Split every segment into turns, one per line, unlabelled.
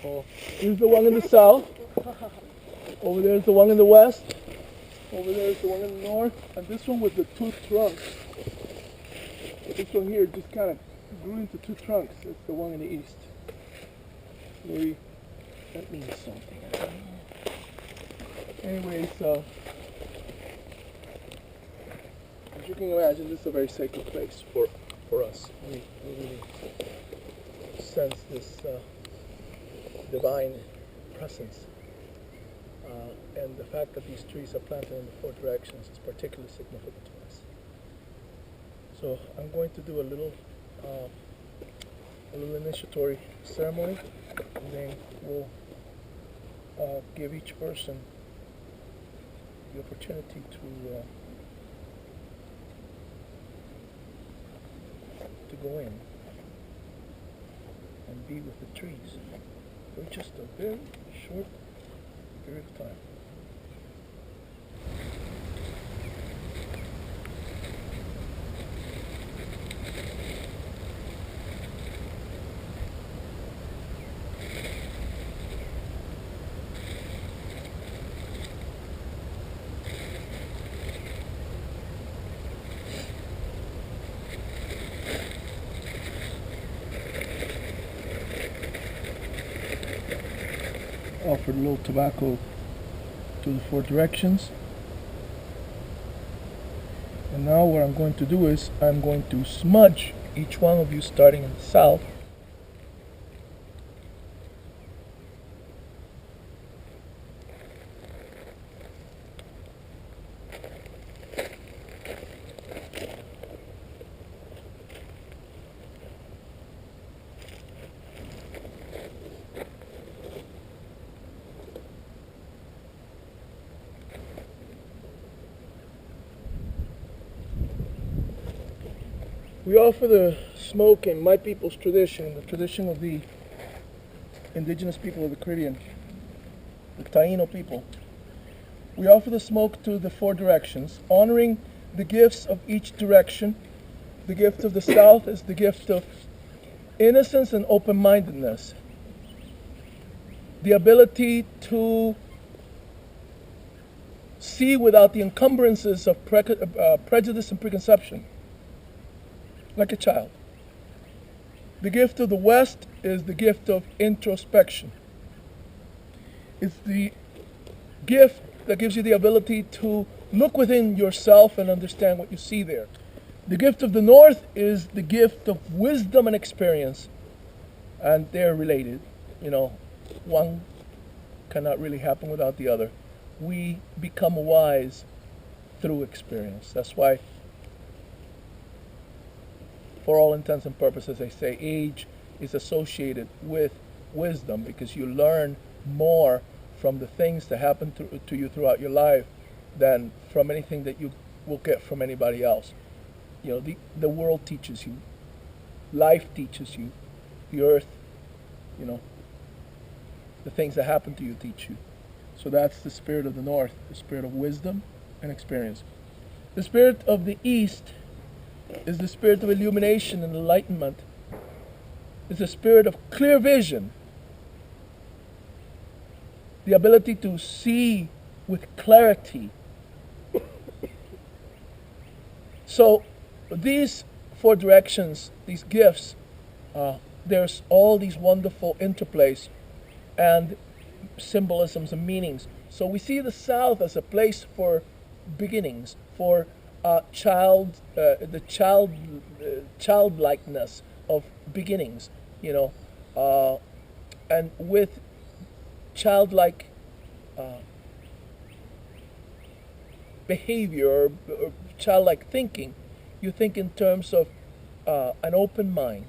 Oh, here's the one in the south. Over there's the one in the west. Over there is the one in the north. And this one with the two trunks. This one here just kind of grew into two trunks. It's the one in the east. Maybe that means something. Anyways, as you can imagine, this is a very sacred place for us. We really sense this divine presence. And the fact that these trees are planted in the four directions is particularly significant to us. So I'm going to do a little initiatory ceremony, and then we'll give each person the opportunity to go in and be with the trees for just a very short period of time. Offered a little tobacco to the four directions. And now what I'm going to do is I'm going to smudge each one of you starting in the south. We offer the smoke in my people's tradition, the tradition of the indigenous people of the Caribbean, the Taino people. We offer the smoke to the four directions, honoring the gifts of each direction. The gift of the south is the gift of innocence and open-mindedness. The ability to see without the encumbrances of prejudice and preconception, like a child. The gift of the West is the gift of introspection. It's the gift that gives you the ability to look within yourself and understand what you see there. The gift of the North is the gift of wisdom and experience, and they're related. You know, one cannot really happen without the other. We become wise through experience. That's why, for all intents and purposes, they say age is associated with wisdom, because you learn more from the things that happen to you throughout your life than from anything that you will get from anybody else. You know, the world teaches you, life teaches you, the earth, you know, the things that happen to you teach you. So that's the spirit of the North, the spirit of wisdom and experience. The spirit of the East is the spirit of illumination and enlightenment. It's the spirit of clear vision, the ability to see with clarity. So these four directions, these gifts, there's all these wonderful interplays and symbolisms and meanings. So we see the South as a place for beginnings, for childlikeness of beginnings, you know, and with childlike behavior or childlike thinking, you think in terms of an open mind,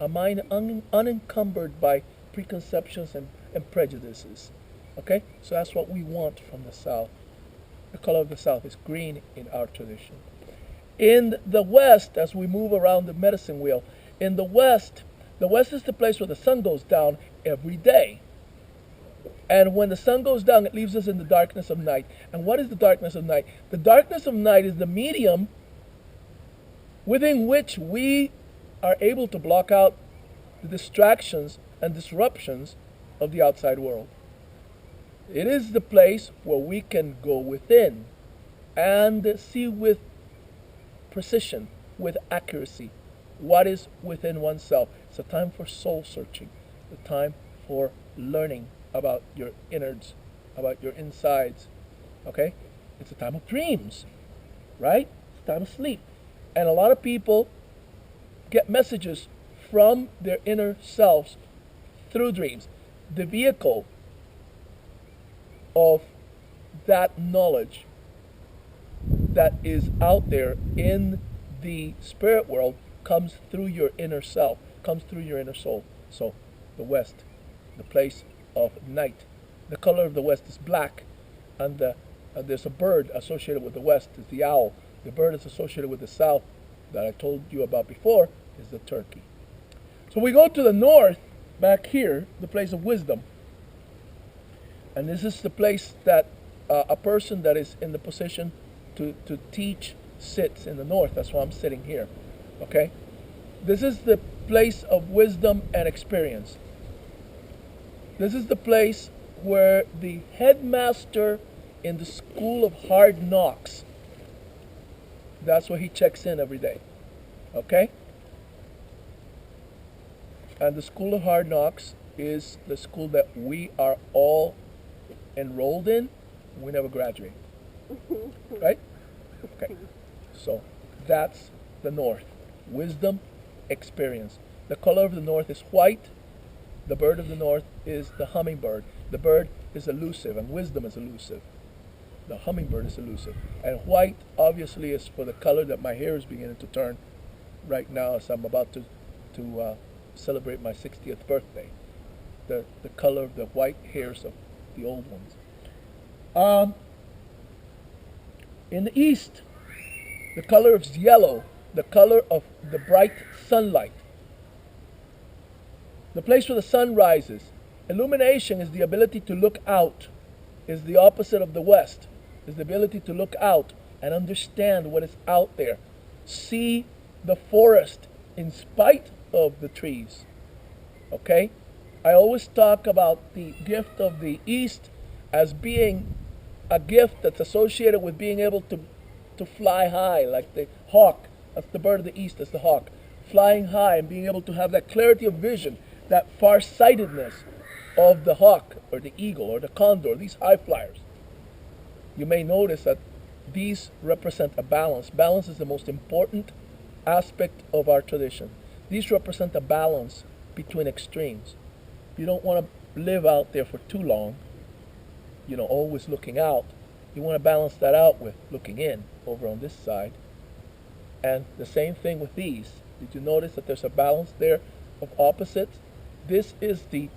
a mind unencumbered by preconceptions and prejudices. Okay, so that's what we want from the South. The color of the South is green in our tradition. In the West, as we move around the medicine wheel, in the West is the place where the sun goes down every day. And when the sun goes down, it leaves us in the darkness of night. And what is the darkness of night? The darkness of night is the medium within which we are able to block out the distractions and disruptions of the outside world. It is the place where we can go within and see with precision, with accuracy, what is within oneself. It's a time for soul searching, a time for learning about your innards, about your insides. Okay? It's a time of dreams, right? It's a time of sleep. And a lot of people get messages from their inner selves through dreams. The vehicle of that knowledge that is out there in the spirit world comes through your inner self, comes through your inner soul. So, the West, the place of night. The color of the West is black, and there's a bird associated with the West, is the owl. The bird is associated with the South, that I told you about before, is the turkey. So we go to the north, back here, the place of wisdom. And this is the place that a person that is in the position to teach sits in the north. That's why I'm sitting here. Okay? This is the place of wisdom and experience. This is the place where the headmaster in the school of hard knocks, that's where he checks in every day. Okay? And the school of hard knocks is the school that we are all enrolled in. We never graduate. Right? Okay. So that's the north. Wisdom, experience. The color of the north is white. The bird of the north is the hummingbird. The bird is elusive and wisdom is elusive. The hummingbird is elusive. And white obviously is for the color that my hair is beginning to turn right now as I'm about to celebrate my 60th birthday. The color of the white hairs of the old ones. In the east, the color is yellow, the color of the bright sunlight. The place where the sun rises. Illumination is the ability to look out, is the opposite of the west, is the ability to look out and understand what is out there. See the forest in spite of the trees. Okay? I always talk about the gift of the east as being a gift that's associated with being able to fly high, like the hawk. That's the bird of the east, that's the hawk. Flying high and being able to have that clarity of vision, that farsightedness of the hawk or the eagle or the condor, these high flyers. You may notice that these represent a balance. Balance is the most important aspect of our tradition. These represent a balance between extremes. You don't want to live out there for too long, always looking out. You want to balance that out with looking in over on this side. And the same thing with these. Did you notice that there's a balance there of opposites? This is the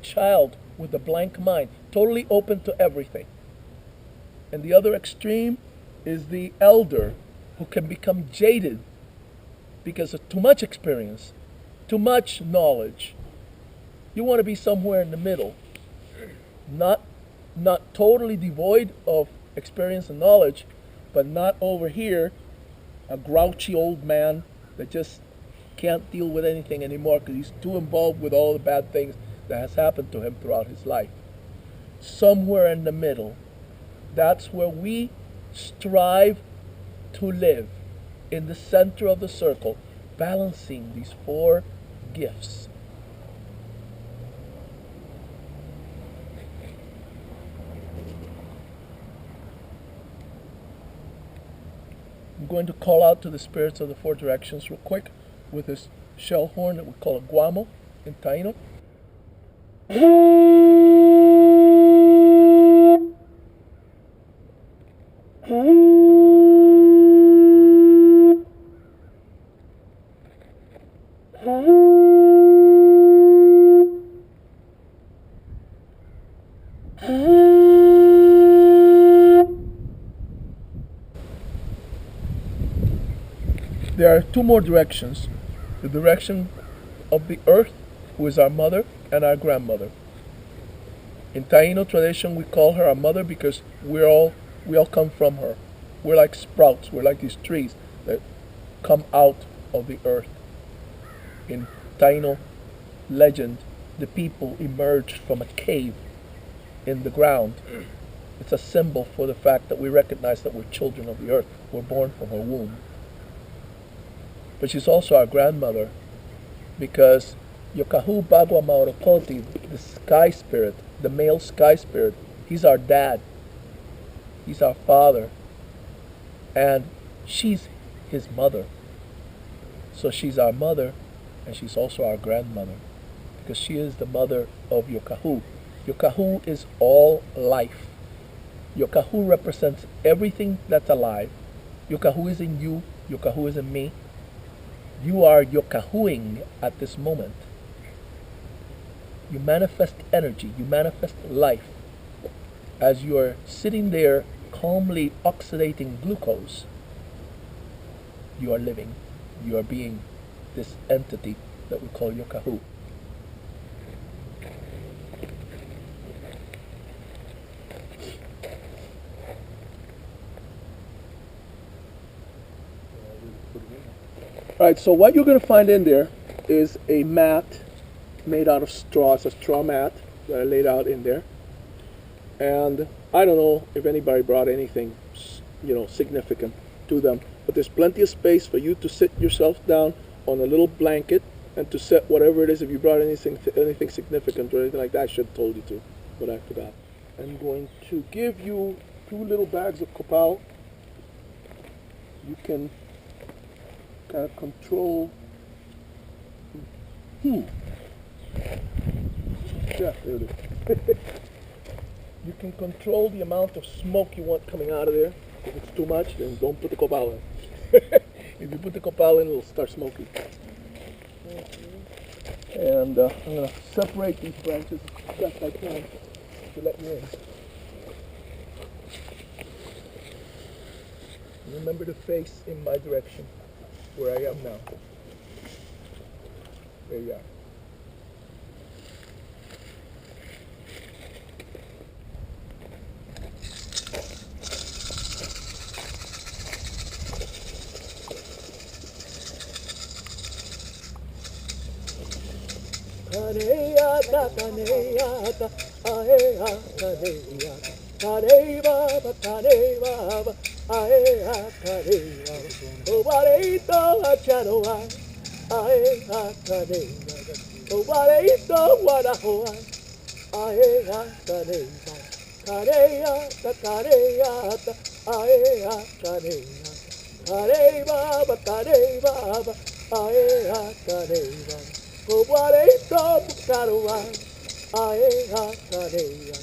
child with the blank mind, totally open to everything. And the other extreme is the elder who can become jaded because of too much experience, too much knowledge. You want to be somewhere in the middle, not totally devoid of experience and knowledge, but not over here, a grouchy old man that just can't deal with anything anymore because he's too involved with all the bad things that has happened to him throughout his life. Somewhere in the middle, that's where we strive to live, in the center of the circle, balancing these four gifts. I'm going to call out to the spirits of the four directions real quick with this shell horn that we call a guamo in Taino. There are two more directions. The direction of the earth, who is our mother and our grandmother. In Taino tradition, we call her our mother because we all come from her. We're like sprouts. We're like these trees that come out of the earth. In Taino legend, the people emerged from a cave in the ground. It's a symbol for the fact that we recognize that we're children of the earth. We're born from her womb. But she's also our grandmother because Yokahu Bagwa Maorokoti, the sky spirit, the male sky spirit, he's our dad. He's our father. And she's his mother. So she's our mother and she's also our grandmother because she is the mother of Yokahu. Yokahu is all life. Yokahu represents everything that's alive. Yokahu is in you. Yokahu is in me. You are Yokahuing at this moment. You manifest energy. You manifest life. As you're sitting there calmly oxidating glucose, you are living. You are being this entity that we call Yokahu. Alright, so what you're going to find in there is a mat made out of straw. It's a straw mat that I laid out in there. And I don't know if anybody brought anything, significant to them. But there's plenty of space for you to sit yourself down on a little blanket and to set whatever it is. If you brought anything significant or anything like that, I should have told you to, but I forgot. I'm going to give you 2 little bags of copal. You can kind of control. Yeah, there it is. You can control the amount of smoke you want coming out of there. If it's too much, then don't put the copal in. If you put the copal in, it'll start smoking. And I'm going to separate these branches as best I can to let you in. Remember to face in my direction, where I am now. There you are. Kaneyata, kaneyata, aea, kaneyata, kaney baba, aea, kaney baba, obarito achanoa, aea, kaneyata, obarito guanajoa, aea, kaney baba, kaneyata, kaneyata, aea, kaneyata, kaney baba, aea, kaney baba. Cobarito Pucaroa, Aea Cadea,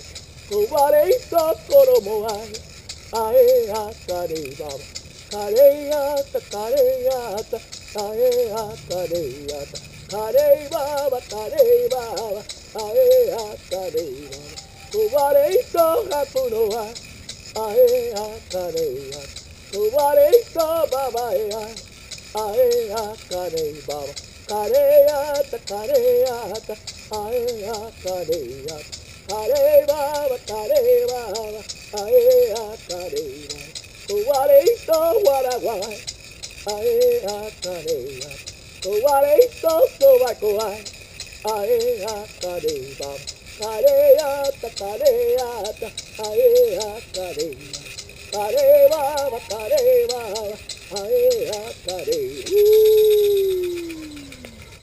Cobarito Coromoa, Aea Cadea, Cadea, Cadea, Aea Cadea, Cadea, Cadea, Aea Cadea, Cobarito Japunoa, Aea Cadea, Cobarito Babaya, Aea Cadea Baba. Kareata, kareata, aea, kareata, kare baba, aea, kare baba, kuwarito, waraguay, aea, kareata, kuwarito, sobacoay, aea, kare baba, kareata, kareata, aea, kareata, kare baba, aea, kare.